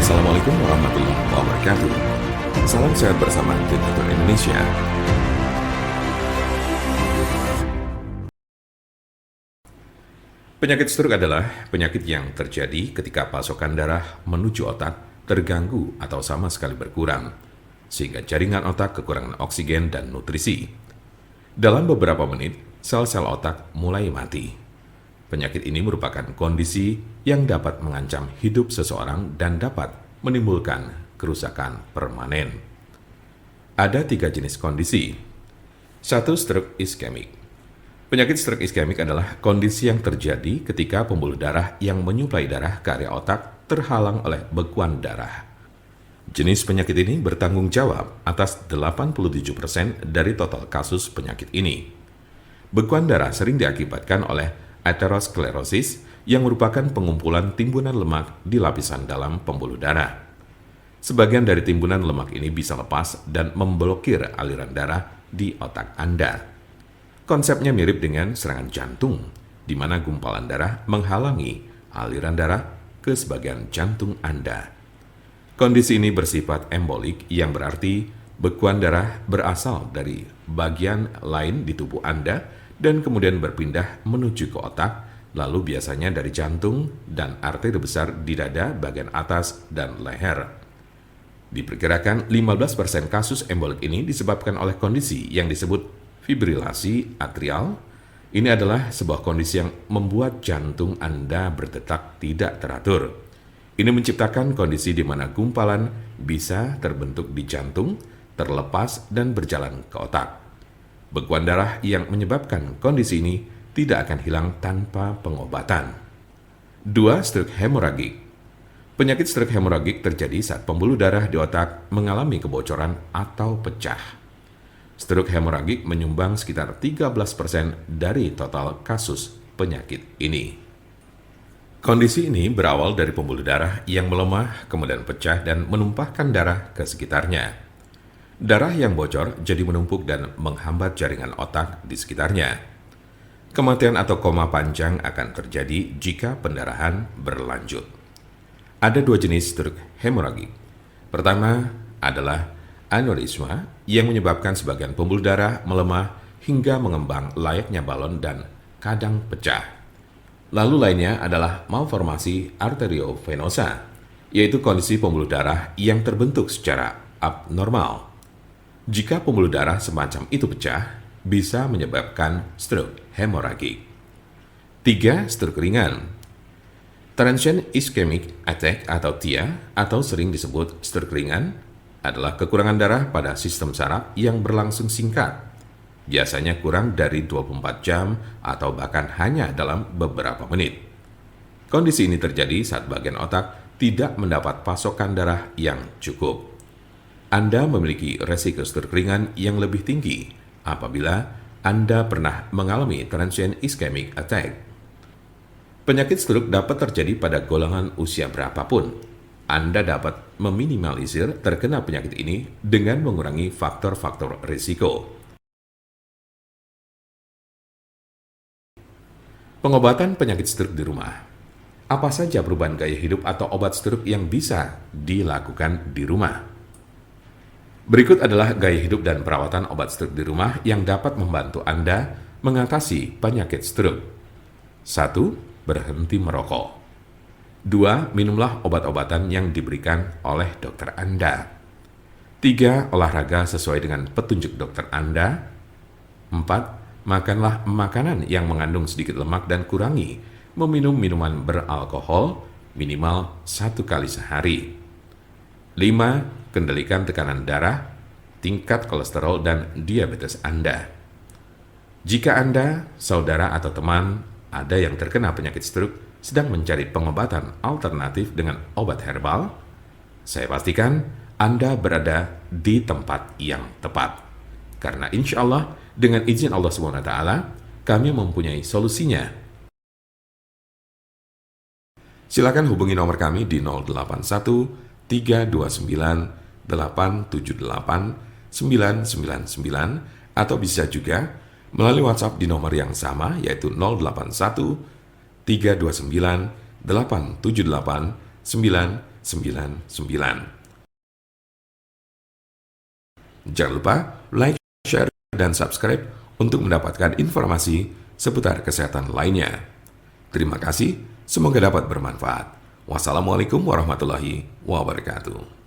Assalamualaikum warahmatullahi wabarakatuh. Salam sehat bersama Dokter Indonesia. Penyakit stroke adalah penyakit yang terjadi ketika pasokan darah menuju otak terganggu atau sama sekali berkurang, sehingga jaringan otak kekurangan oksigen dan nutrisi. Dalam beberapa menit, sel-sel otak mulai mati. Penyakit ini merupakan kondisi yang dapat mengancam hidup seseorang dan dapat menimbulkan kerusakan permanen. Ada 3 jenis kondisi. 1. Stroke iskemik. Penyakit stroke iskemik adalah kondisi yang terjadi ketika pembuluh darah yang menyuplai darah ke area otak terhalang oleh bekuan darah. Jenis penyakit ini bertanggung jawab atas 87% dari total kasus penyakit ini. Bekuan darah sering diakibatkan oleh aterosklerosis yang merupakan pengumpulan timbunan lemak di lapisan dalam pembuluh darah. Sebagian dari timbunan lemak ini bisa lepas dan memblokir aliran darah di otak Anda. Konsepnya mirip dengan serangan jantung, di mana gumpalan darah menghalangi aliran darah ke sebagian jantung Anda. Kondisi ini bersifat embolik, yang berarti bekuan darah berasal dari bagian lain di tubuh Anda dan kemudian berpindah menuju ke otak, lalu biasanya dari jantung dan arteri besar di dada bagian atas dan leher. Diperkirakan 15% kasus embolik ini disebabkan oleh kondisi yang disebut fibrilasi atrial. Ini adalah sebuah kondisi yang membuat jantung Anda berdetak tidak teratur. Ini menciptakan kondisi di mana gumpalan bisa terbentuk di jantung, terlepas dan berjalan ke otak. Bekuan darah yang menyebabkan kondisi ini tidak akan hilang tanpa pengobatan. 2. Stroke hemoragik. Penyakit stroke hemoragik terjadi saat pembuluh darah di otak mengalami kebocoran atau pecah. Stroke hemoragik menyumbang sekitar 13% dari total kasus penyakit ini. Kondisi ini berawal dari pembuluh darah yang melemah, kemudian pecah dan menumpahkan darah ke sekitarnya. Darah yang bocor jadi menumpuk dan menghambat jaringan otak di sekitarnya. Kematian atau koma panjang akan terjadi jika pendarahan berlanjut. Ada 2 jenis stroke hemoragik. Pertama adalah aneurisma yang menyebabkan sebagian pembuluh darah melemah hingga mengembang layaknya balon dan kadang pecah. Lalu lainnya adalah malformasi arteriovenosa, yaitu kondisi pembuluh darah yang terbentuk secara abnormal. Jika pembuluh darah semacam itu pecah, bisa menyebabkan stroke hemoragik. 3. Stroke ringan. Transient ischemic attack atau TIA atau sering disebut stroke ringan adalah kekurangan darah pada sistem saraf yang berlangsung singkat, biasanya kurang dari 24 jam atau bahkan hanya dalam beberapa menit. Kondisi ini terjadi saat bagian otak tidak mendapat pasokan darah yang cukup. Anda memiliki resiko stroke ringan yang lebih tinggi apabila Anda pernah mengalami transient ischemic attack. Penyakit stroke dapat terjadi pada golongan usia berapapun. Anda dapat meminimalisir terkena penyakit ini dengan mengurangi faktor-faktor risiko. Pengobatan penyakit stroke di rumah. Apa saja perubahan gaya hidup atau obat stroke yang bisa dilakukan di rumah? Berikut adalah gaya hidup dan perawatan obat stroke di rumah yang dapat membantu Anda mengatasi penyakit stroke. 1. Berhenti merokok. 2. Minumlah obat-obatan yang diberikan oleh dokter Anda. 3. Olahraga sesuai dengan petunjuk dokter Anda. 4. Makanlah makanan yang mengandung sedikit lemak dan kurangi meminum minuman beralkohol minimal 1 kali sehari. 5. Kendalikan tekanan darah, tingkat kolesterol, dan diabetes Anda. Jika Anda, saudara, atau teman ada yang terkena penyakit stroke sedang mencari pengobatan alternatif dengan obat herbal, saya pastikan Anda berada di tempat yang tepat. Karena insya Allah, dengan izin Allah SWT, kami mempunyai solusinya. Silakan hubungi nomor kami di 081 329 878 999 atau bisa juga melalui WhatsApp di nomor yang sama, yaitu 081 329 878 999. Jangan lupa like, share, dan subscribe untuk mendapatkan informasi seputar kesehatan lainnya. Terima kasih, semoga dapat bermanfaat. Wassalamualaikum warahmatullahi wabarakatuh.